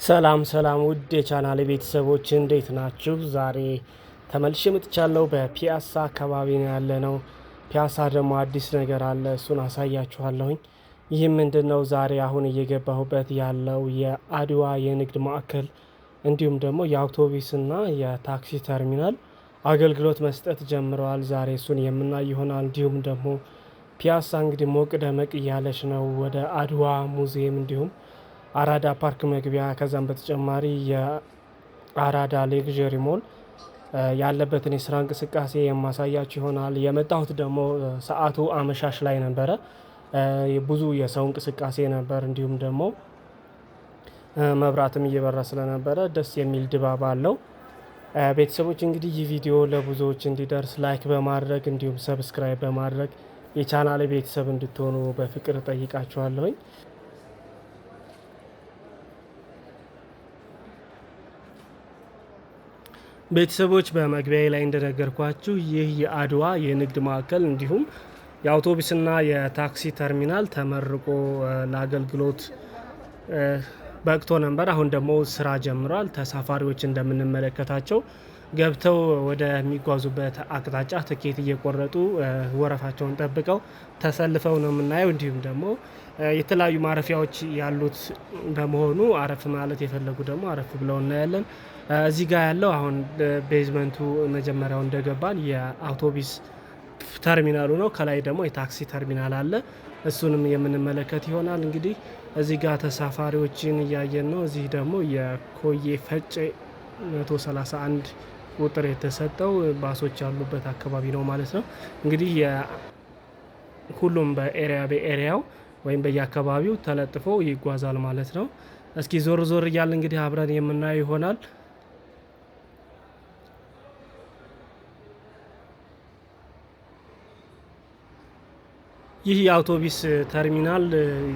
ሰላም ሰላም ውድ የቻናል ቤተሰቦች እንዴት ናችሁ? ዛሬ ተመልሼ መጥቻለሁ። በፒያሳ አካባቢ ነው ያለነው። ፒያሳ ደግሞ አዲስ ነገር አለ፣ እሱን አሳያችኋለሁኝ። ይህም ምንድነው? ዛሬ አሁን እየገባሁበት ያለው የአድዋ የንግድ ማዕከል እንዲሁም ደግሞ የአውቶቡስና የታክሲ ተርሚናል አገልግሎት መስጠት ጀምረዋል። ዛሬ እሱን የምናይ ይሆናል። እንዲሁም ደግሞ ፒያሳ እንግዲህ ሞቅ ደመቅ እያለች ነው ወደ አድዋ ሙዚየም እንዲሁም አራዳ ፓርክ መግቢያ ከዛም በተጨማሪ የአራዳ ሌግዠሪ ሞል ያለበትን የስራ እንቅስቃሴ የማሳያችሁ ይሆናል። የመጣሁት ደግሞ ሰዓቱ አመሻሽ ላይ ነበረ። ብዙ የሰው እንቅስቃሴ ነበር። እንዲሁም ደግሞ መብራትም እየበራ ስለነበረ ደስ የሚል ድባብ አለው። ቤተሰቦች እንግዲህ ይህ ቪዲዮ ለብዙዎች እንዲደርስ ላይክ በማድረግ እንዲሁም ሰብስክራይብ በማድረግ የቻናል ቤተሰብ እንድትሆኑ በፍቅር ጠይቃችኋለሁኝ። ቤተሰቦች በመግቢያ ላይ እንደነገርኳችሁ ይህ የአድዋ የንግድ ማዕከል እንዲሁም የአውቶቡስና የታክሲ ተርሚናል ተመርቆ ለአገልግሎት በቅቶ ነበር። አሁን ደግሞ ስራ ጀምሯል። ተሳፋሪዎች እንደምንመለከታቸው ገብተው ወደሚጓዙበት አቅጣጫ ትኬት እየቆረጡ ወረፋቸውን ጠብቀው ተሰልፈው ነው የምናየው። እንዲሁም ደግሞ የተለያዩ ማረፊያዎች ያሉት በመሆኑ አረፍ ማለት የፈለጉ ደግሞ አረፍ ብለው እናያለን። እዚህ ጋር ያለው አሁን ቤዝመንቱ መጀመሪያው እንደገባን የአውቶቡስ ተርሚናሉ ነው። ከላይ ደግሞ የታክሲ ተርሚናል አለ። እሱንም የምንመለከት ይሆናል። እንግዲህ እዚህ ጋር ተሳፋሪዎችን እያየን ነው። እዚህ ደግሞ የኮዬ ፈጬ 131 ቁጥር የተሰጠው ባሶች ያሉበት አካባቢ ነው ማለት ነው። እንግዲህ ሁሉም በኤሪያው ወይም በየአካባቢው ተለጥፎ ይጓዛል ማለት ነው። እስኪ ዞር ዞር እያለ እንግዲህ አብረን የምናየው ይሆናል። ይህ የአውቶቡስ ተርሚናል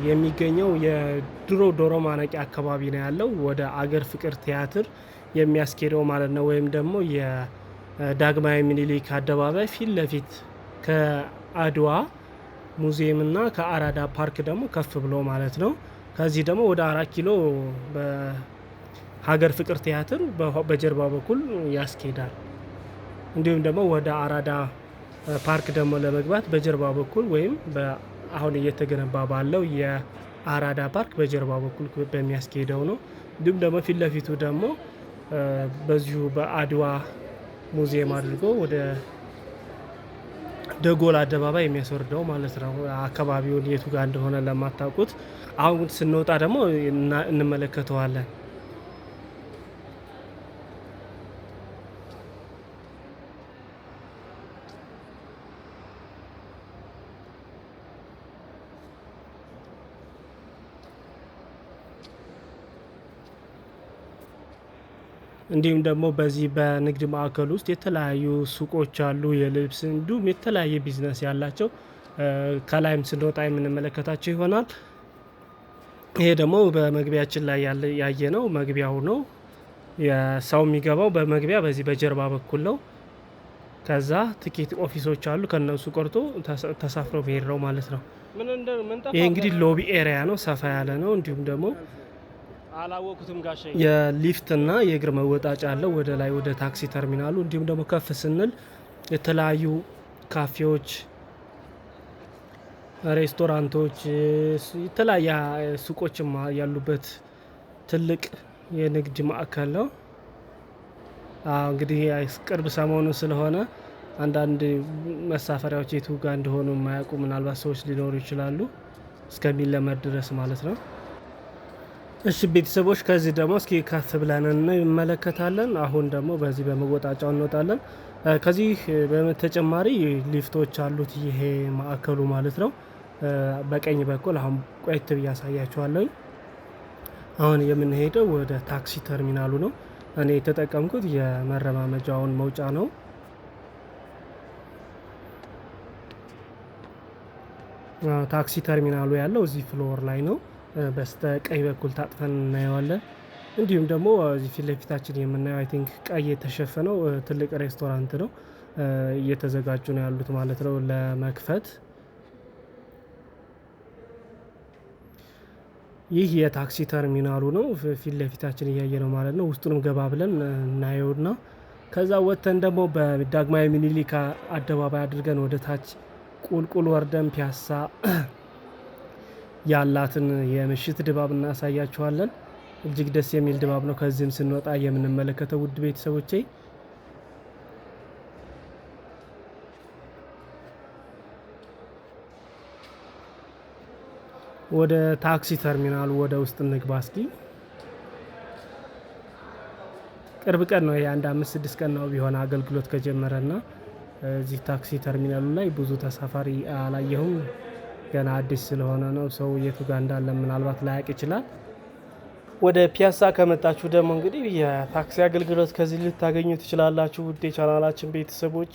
የሚገኘው የድሮ ዶሮ ማነቂያ አካባቢ ነው ያለው። ወደ አገር ፍቅር ቲያትር የሚያስኬደው ማለት ነው። ወይም ደግሞ የዳግማዊ ምኒልክ አደባባይ ፊት ለፊት ከአድዋ ሙዚየምና ከአራዳ ፓርክ ደግሞ ከፍ ብሎ ማለት ነው። ከዚህ ደግሞ ወደ 4 ኪሎ በሀገር ፍቅር ቲያትር በጀርባ በኩል ያስኬዳል። እንዲሁም ደግሞ ወደ አራዳ ፓርክ ደግሞ ለመግባት በጀርባ በኩል ወይም አሁን እየተገነባ ባለው የአራዳ ፓርክ በጀርባ በኩል በሚያስኬደው ነው። እንዲሁም ደግሞ ፊት ለፊቱ ደግሞ በዚሁ በአድዋ ሙዚየም አድርጎ ወደ ደጎል አደባባይ የሚያስወርደው ማለት ነው። አካባቢውን የቱ ጋር እንደሆነ ለማታውቁት አሁን ስንወጣ ደግሞ እንመለከተዋለን። እንዲሁም ደግሞ በዚህ በንግድ ማዕከል ውስጥ የተለያዩ ሱቆች አሉ። የልብስ እንዲሁም የተለያየ ቢዝነስ ያላቸው ከላይም ስንወጣ የምንመለከታቸው ይሆናል። ይሄ ደግሞ በመግቢያችን ላይ ያየ ነው መግቢያው ነው። የሰው የሚገባው በመግቢያ በዚህ በጀርባ በኩል ነው። ከዛ ትኬት ኦፊሶች አሉ። ከነሱ ቆርጦ ተሳፍረው መሄድ ነው ማለት ነው። ይሄ እንግዲህ ሎቢ ኤሪያ ነው፣ ሰፋ ያለ ነው። እንዲሁም ደግሞ የሊፍት እና የእግር መወጣጫ አለው ወደ ላይ ወደ ታክሲ ተርሚናሉ። እንዲሁም ደግሞ ከፍ ስንል የተለያዩ ካፌዎች፣ ሬስቶራንቶች፣ የተለያየ ሱቆችም ያሉበት ትልቅ የንግድ ማዕከል ነው። እንግዲህ ቅርብ ሰሞኑ ስለሆነ አንዳንድ መሳፈሪያዎች የቱ ጋር እንደሆኑ የማያውቁ ምናልባት ሰዎች ሊኖሩ ይችላሉ፣ እስከሚለመድ ድረስ ማለት ነው። እሺ ቤተሰቦች ከዚህ ደግሞ እስኪ ከፍ ብለን እንመለከታለን። አሁን ደግሞ በዚህ በመወጣጫው እንወጣለን። ከዚህ በተጨማሪ ሊፍቶች አሉት ይሄ ማዕከሉ ማለት ነው። በቀኝ በኩል አሁን ቆየት ብዬ አሳያችኋለሁ። አሁን የምንሄደው ወደ ታክሲ ተርሚናሉ ነው። እኔ የተጠቀምኩት የመረማመጃውን መውጫ ነው። ታክሲ ተርሚናሉ ያለው እዚህ ፍሎር ላይ ነው። በስተ ቀኝ በኩል ታጥፈን እናየዋለን። እንዲሁም ደግሞ እዚህ ፊት ለፊታችን የምናየው አይ ቲንክ ቀይ የተሸፈነው ትልቅ ሬስቶራንት ነው። እየተዘጋጁ ነው ያሉት ማለት ነው ለመክፈት። ይህ የታክሲ ተርሚናሉ ነው። ፊት ለፊታችን እያየ ነው ማለት ነው። ውስጡንም ገባ ብለን እናየውና ከዛ ወጥተን ደግሞ በዳግማዊ ምኒልክ አደባባይ አድርገን ወደ ታች ቁልቁል ወርደን ፒያሳ ያላትን የምሽት ድባብ እናሳያችኋለን። እጅግ ደስ የሚል ድባብ ነው ከዚህም ስንወጣ የምንመለከተው ውድ ቤተሰቦቼ። ወደ ታክሲ ተርሚናሉ ወደ ውስጥ እንግባ እስኪ። ቅርብ ቀን ነው የአንድ 5-6 ቀን ነው ቢሆን አገልግሎት ከጀመረና እዚህ ታክሲ ተርሚናሉ ላይ ብዙ ተሳፋሪ አላየሁም። ገና አዲስ ስለሆነ ነው። ሰው የቱ ጋር እንዳለ ምናልባት ላያቅ ይችላል። ወደ ፒያሳ ከመጣችሁ ደግሞ እንግዲህ የታክሲ አገልግሎት ከዚህ ልታገኙ ትችላላችሁ። ውድ የቻናላችን ቤተሰቦች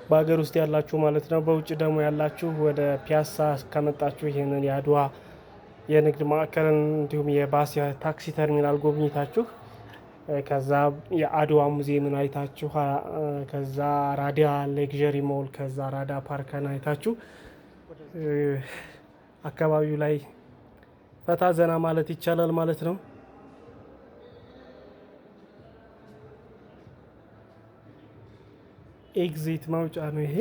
በሀገር ውስጥ ያላችሁ ማለት ነው። በውጭ ደግሞ ያላችሁ ወደ ፒያሳ ከመጣችሁ ይህንን የአድዋ የንግድ ማዕከልን እንዲሁም የባስ ታክሲ ተርሚናል ጎብኝታችሁ ከዛ የአድዋ ሙዚየምን አይታችሁ ከዛ ራዲያ ሌክዠሪ ሞል ከዛ ራዳ ፓርክን አይታችሁ አካባቢው ላይ ፈታ ዘና ማለት ይቻላል ማለት ነው። ኤግዚት መውጫ ነው ይሄ።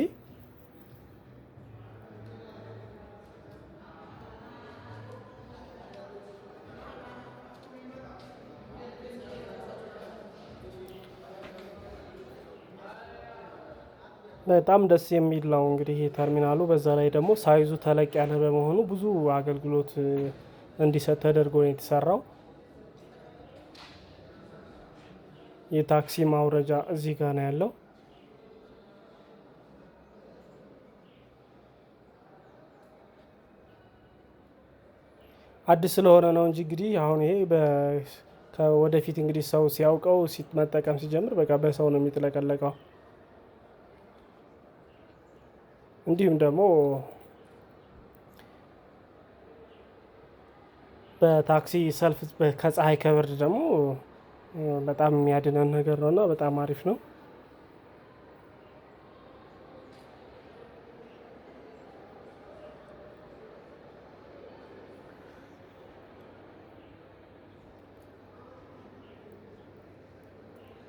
በጣም ደስ የሚል ነው እንግዲህ ይሄ ተርሚናሉ። በዛ ላይ ደግሞ ሳይዙ ተለቅ ያለ በመሆኑ ብዙ አገልግሎት እንዲሰጥ ተደርጎ ነው የተሰራው። የታክሲ ማውረጃ እዚህ ጋር ነው ያለው። አዲስ ስለሆነ ነው እንጂ እንግዲህ አሁን ይሄ ወደፊት እንግዲህ ሰው ሲያውቀው መጠቀም ሲጀምር በቃ በሰው ነው የሚጥለቀለቀው። እንዲሁም ደግሞ በታክሲ ሰልፍ ከፀሐይ ከብርድ ደግሞ በጣም የሚያድነን ነገር ነው እና በጣም አሪፍ ነው።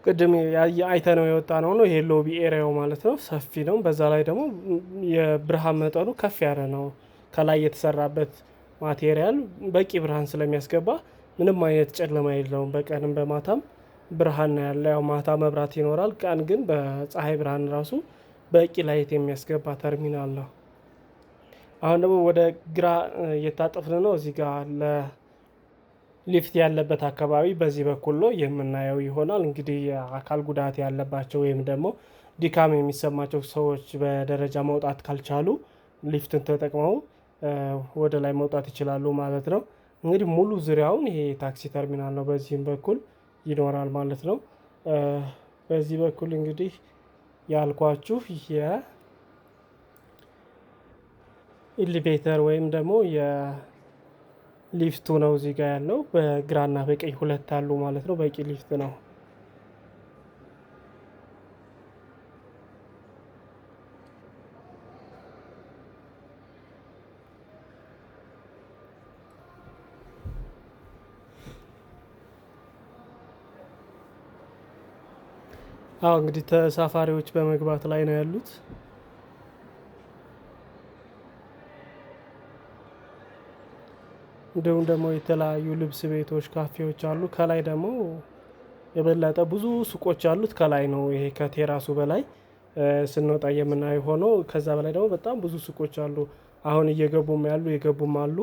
ቅድም አይተነው የወጣ ነው ይሄ ሎቢ ኤሪያው ማለት ነው። ሰፊ ነው። በዛ ላይ ደግሞ የብርሃን መጠኑ ከፍ ያለ ነው። ከላይ የተሰራበት ማቴሪያል በቂ ብርሃን ስለሚያስገባ ምንም አይነት ጨለማ የለውም። በቀንም በማታም ብርሃን ነው ያለ። ያው ማታ መብራት ይኖራል። ቀን ግን በፀሐይ ብርሃን ራሱ በቂ ላይት የሚያስገባ ተርሚናል ነው። አሁን ደግሞ ወደ ግራ እየታጠፍን ነው። እዚህ ጋር ሊፍት ያለበት አካባቢ በዚህ በኩል ነው የምናየው ይሆናል። እንግዲህ የአካል ጉዳት ያለባቸው ወይም ደግሞ ድካም የሚሰማቸው ሰዎች በደረጃ መውጣት ካልቻሉ ሊፍትን ተጠቅመው ወደ ላይ መውጣት ይችላሉ ማለት ነው። እንግዲህ ሙሉ ዙሪያውን ይሄ ታክሲ ተርሚናል ነው። በዚህም በኩል ይኖራል ማለት ነው። በዚህ በኩል እንግዲህ ያልኳችሁ የኢሊቬተር ወይም ደግሞ ሊፍቱ ነው እዚህ ጋር ያለው። በግራና በቀኝ ሁለት አሉ ማለት ነው። በቂ ሊፍት ነው። አዎ እንግዲህ ተሳፋሪዎች በመግባት ላይ ነው ያሉት። እንዲሁም ደግሞ የተለያዩ ልብስ ቤቶች፣ ካፌዎች አሉ። ከላይ ደግሞ የበለጠ ብዙ ሱቆች አሉት። ከላይ ነው ይሄ ከቴራሱ በላይ ስንወጣ የምናየው ሆኖ ከዛ በላይ ደግሞ በጣም ብዙ ሱቆች አሉ። አሁን እየገቡም ያሉ የገቡም አሉ።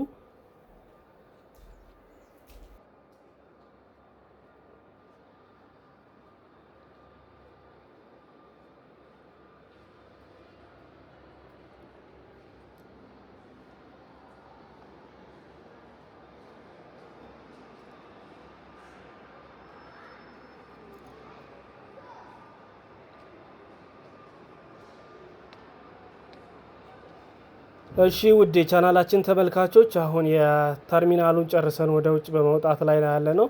እሺ ውድ የቻናላችን ተመልካቾች አሁን የተርሚናሉን ጨርሰን ወደ ውጭ በመውጣት ላይ ያለነው።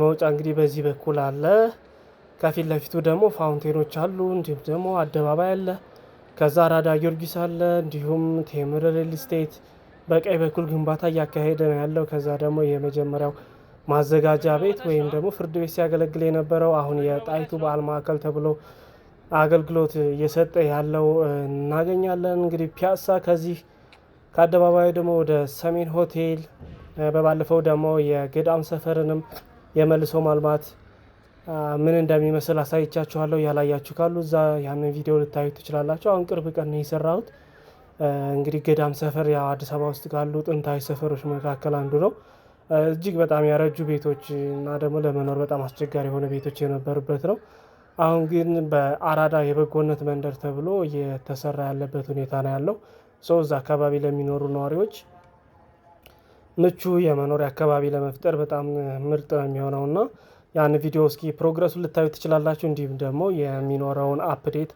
መውጫ እንግዲህ በዚህ በኩል አለ። ከፊት ለፊቱ ደግሞ ፋውንቴኖች አሉ። እንዲሁም ደግሞ አደባባይ አለ። ከዛ አራዳ ጊዮርጊስ አለ። እንዲሁም ቴምር ሪል ስቴት በቀኝ በኩል ግንባታ እያካሄደ ነው ያለው። ከዛ ደግሞ የመጀመሪያው ማዘጋጃ ቤት ወይም ደግሞ ፍርድ ቤት ሲያገለግል የነበረው አሁን የጣይቱ በዓል ማዕከል ተብሎ አገልግሎት እየሰጠ ያለው እናገኛለን። እንግዲህ ፒያሳ ከዚህ ከአደባባዩ ደግሞ ወደ ሰሜን ሆቴል፣ በባለፈው ደግሞ የገዳም ሰፈርንም የመልሶ ማልማት ምን እንደሚመስል አሳይቻችኋለሁ። ያላያችሁ ካሉ እዛ ያንን ቪዲዮ ልታዩ ትችላላችሁ። አሁን ቅርብ ቀን ነው የሰራሁት። እንግዲህ ገዳም ሰፈር ያው አዲስ አበባ ውስጥ ካሉ ጥንታዊ ሰፈሮች መካከል አንዱ ነው። እጅግ በጣም ያረጁ ቤቶች እና ደግሞ ለመኖር በጣም አስቸጋሪ የሆነ ቤቶች የነበሩበት ነው። አሁን ግን በአራዳ የበጎነት መንደር ተብሎ እየተሰራ ያለበት ሁኔታ ነው ያለው። እዛ አካባቢ ለሚኖሩ ነዋሪዎች ምቹ የመኖሪያ አካባቢ ለመፍጠር በጣም ምርጥ ነው የሚሆነው እና ያን ቪዲዮ እስኪ ፕሮግረሱን ልታዩ ትችላላችሁ። እንዲሁም ደግሞ የሚኖረውን አፕዴት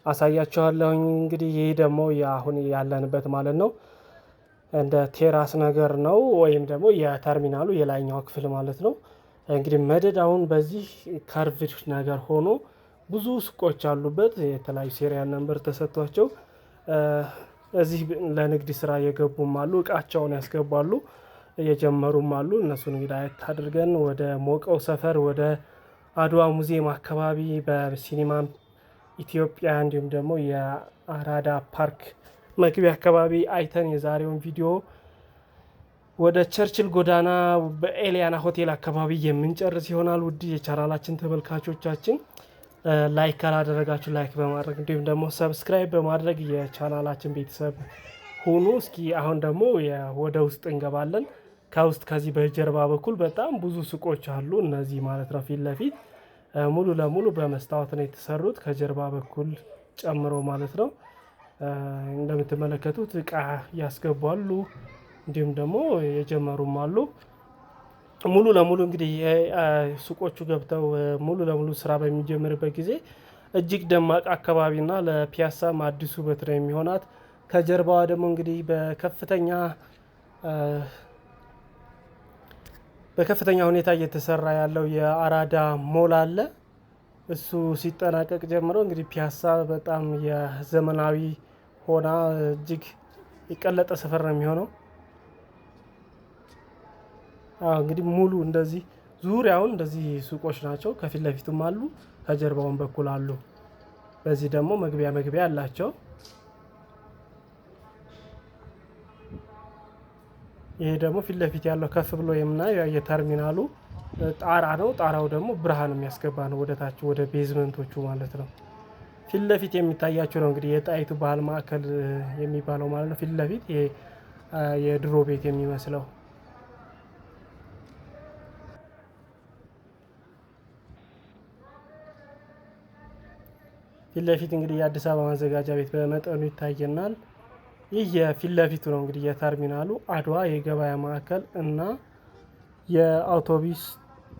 አሳያችኋለሁኝ። እንግዲህ ይህ ደግሞ አሁን ያለንበት ማለት ነው እንደ ቴራስ ነገር ነው ወይም ደግሞ የተርሚናሉ የላይኛው ክፍል ማለት ነው። እንግዲህ መደዳውን በዚህ ካርቭድ ነገር ሆኖ ብዙ ሱቆች አሉበት። የተለያዩ ሴሪያል ነምበር ተሰጥቷቸው እዚህ ለንግድ ስራ የገቡም አሉ፣ እቃቸውን ያስገባሉ፣ የጀመሩም አሉ። እነሱን እንግዲህ አየት አድርገን ወደ ሞቀው ሰፈር ወደ አድዋ ሙዚየም አካባቢ በሲኒማ ኢትዮጵያ እንዲሁም ደግሞ የአራዳ ፓርክ መግቢያ አካባቢ አይተን የዛሬውን ቪዲዮ ወደ ቸርችል ጎዳና በኤሊያና ሆቴል አካባቢ የምንጨርስ ይሆናል። ውድ የቻናላችን ተመልካቾቻችን ላይክ ካላደረጋችሁ ላይክ በማድረግ እንዲሁም ደግሞ ሰብስክራይብ በማድረግ የቻናላችን ቤተሰብ ሁኑ። እስኪ አሁን ደግሞ ወደ ውስጥ እንገባለን። ከውስጥ ከዚህ በጀርባ በኩል በጣም ብዙ ሱቆች አሉ። እነዚህ ማለት ነው ፊት ለፊት ሙሉ ለሙሉ በመስታወት ነው የተሰሩት፣ ከጀርባ በኩል ጨምሮ ማለት ነው። እንደምትመለከቱት እቃ ያስገባሉ፣ እንዲሁም ደግሞ የጀመሩም አሉ። ሙሉ ለሙሉ እንግዲህ ሱቆቹ ገብተው ሙሉ ለሙሉ ስራ በሚጀምርበት ጊዜ እጅግ ደማቅ አካባቢና ለፒያሳም አዲሱ ውበት ነው የሚሆናት። ከጀርባዋ ደግሞ እንግዲህ በከፍተኛ ሁኔታ እየተሰራ ያለው የአራዳ ሞል አለ። እሱ ሲጠናቀቅ ጀምሮ እንግዲህ ፒያሳ በጣም የዘመናዊ ሆና እጅግ የቀለጠ ሰፈር ነው የሚሆነው። እንግዲህ ሙሉ እንደዚህ ዙሪያውን እንደዚህ ሱቆች ናቸው። ከፊት ለፊቱም አሉ፣ ከጀርባውን በኩል አሉ። በዚህ ደግሞ መግቢያ አላቸው። ይሄ ደግሞ ፊት ለፊት ያለው ከፍ ብሎ የምናየው የተርሚናሉ ጣራ ነው። ጣራው ደግሞ ብርሃን የሚያስገባ ነው ወደ ታች ወደ ቤዝመንቶቹ ማለት ነው። ፊት ለፊት የሚታያቸው ነው እንግዲህ የጣይቱ ባህል ማዕከል የሚባለው ማለት ነው። ፊት ለፊት የድሮ ቤት የሚመስለው ፊት ለፊት እንግዲህ የአዲስ አበባ ማዘጋጃ ቤት በመጠኑ ይታየናል። ይህ የፊት ለፊቱ ነው እንግዲህ የተርሚናሉ አድዋ የገበያ ማዕከል እና የአውቶቢስ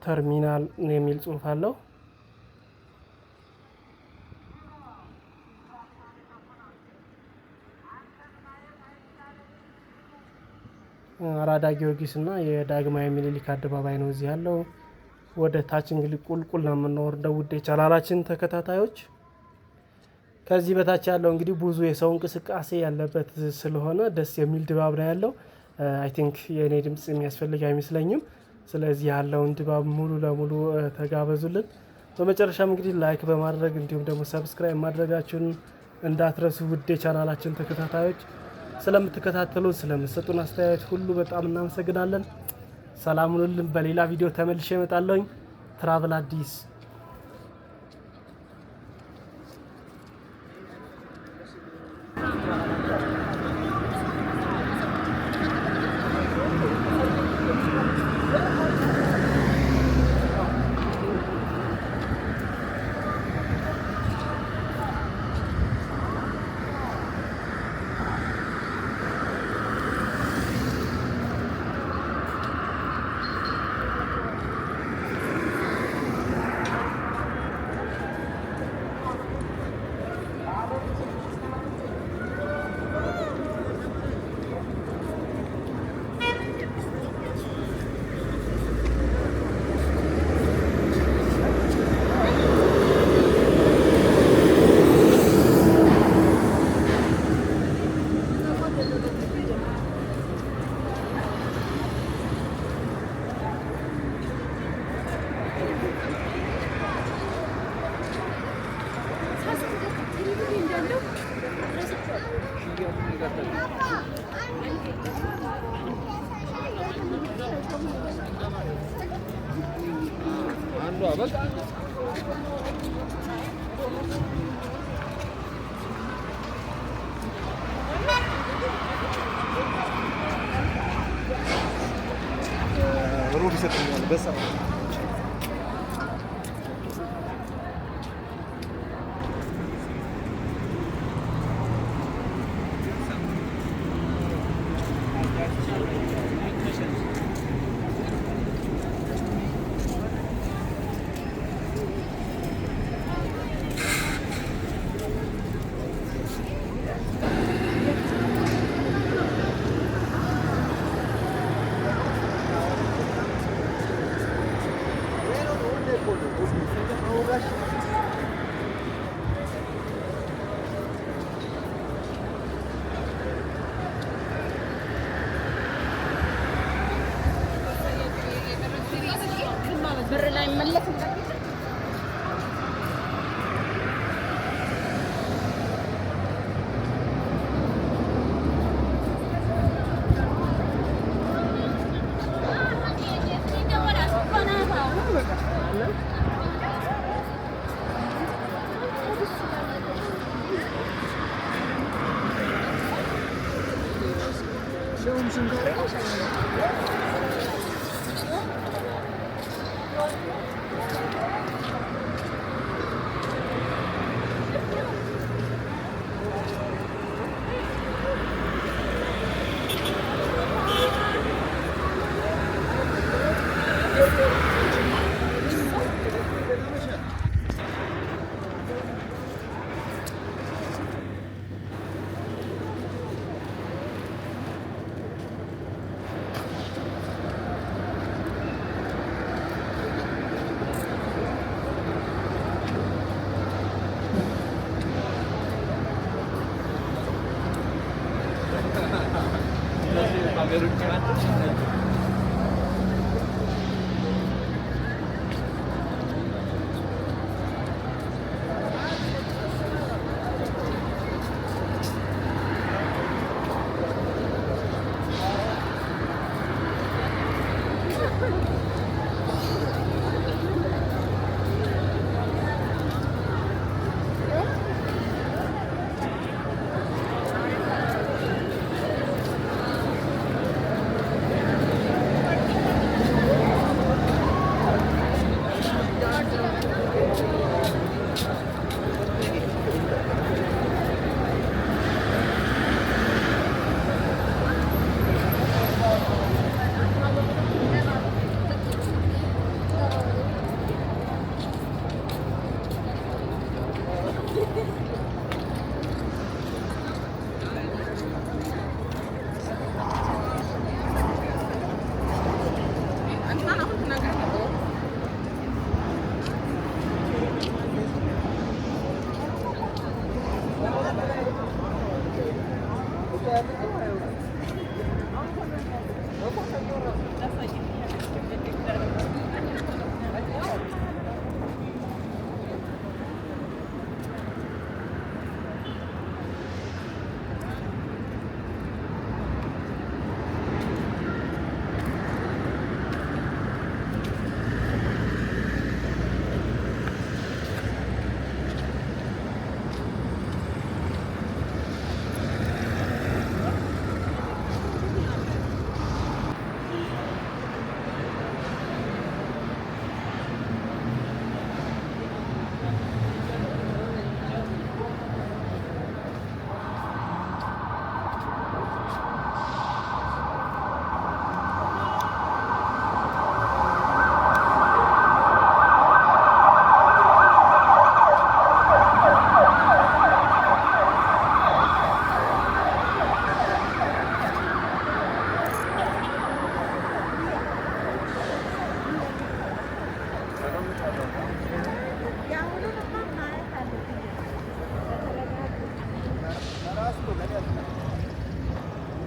ተርሚናል የሚል ጽሑፍ አለው። አራዳ ጊዮርጊስ እና የዳግማዊ ምኒልክ አደባባይ ነው እዚህ ያለው። ወደ ታች እንግዲህ ቁልቁል ነው የምንወርደው ውድ የቻናላችን ተከታታዮች። ከዚህ በታች ያለው እንግዲህ ብዙ የሰው እንቅስቃሴ ያለበት ስለሆነ ደስ የሚል ድባብ ነው ያለው። አይ ቲንክ የእኔ ድምፅ የሚያስፈልግ አይመስለኝም። ስለዚህ ያለውን ድባብ ሙሉ ለሙሉ ተጋበዙልን። በመጨረሻም እንግዲህ ላይክ በማድረግ እንዲሁም ደግሞ ሰብስክራይብ ማድረጋችሁን እንዳትረሱ ውድ የቻናላችን ተከታታዮች። ስለምትከታተሉን ስለምትሰጡን አስተያየት ሁሉ በጣም እናመሰግናለን። ሰላም ሁኑልን። በሌላ ቪዲዮ ተመልሼ እመጣለሁኝ። ትራቭል አዲስ ሩብ ይሰጥኛል በሳ ብር ላይ መለስ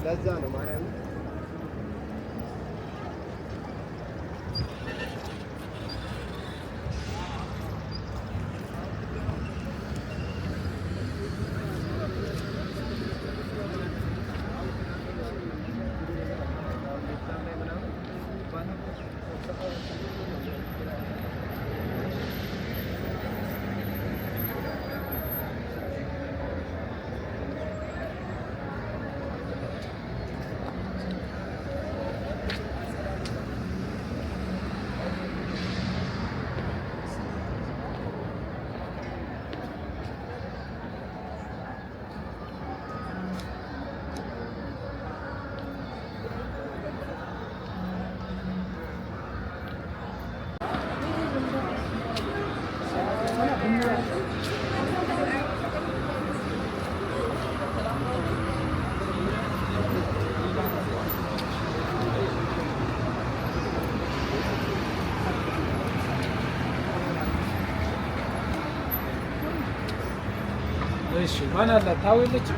ለዛ ነው ማርያም እሺ ማን አለ ታውልች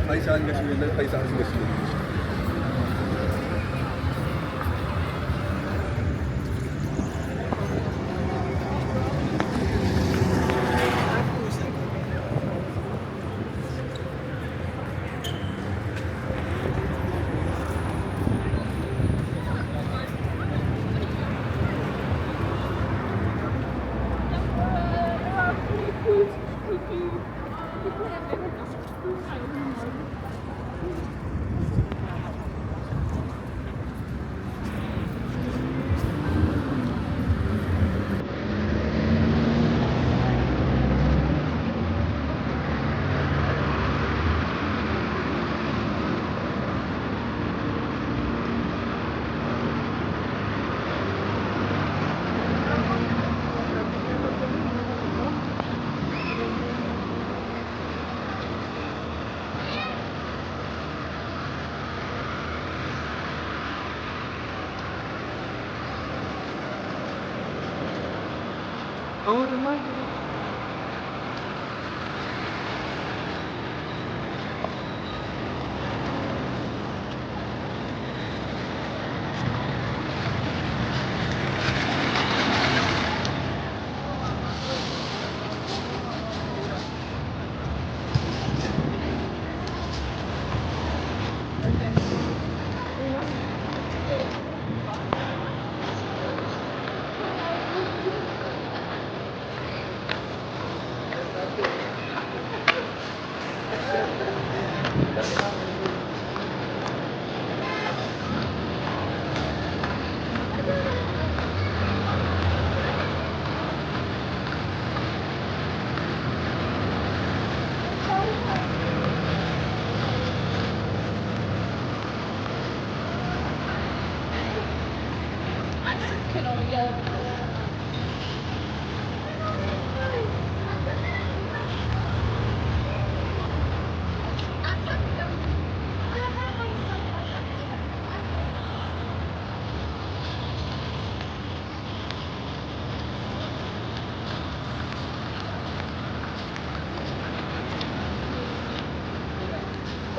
पैसा अंगशी पैसा अंगशी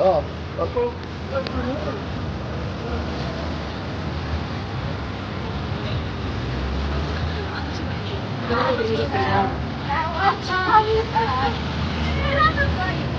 Oh, aku Thank you.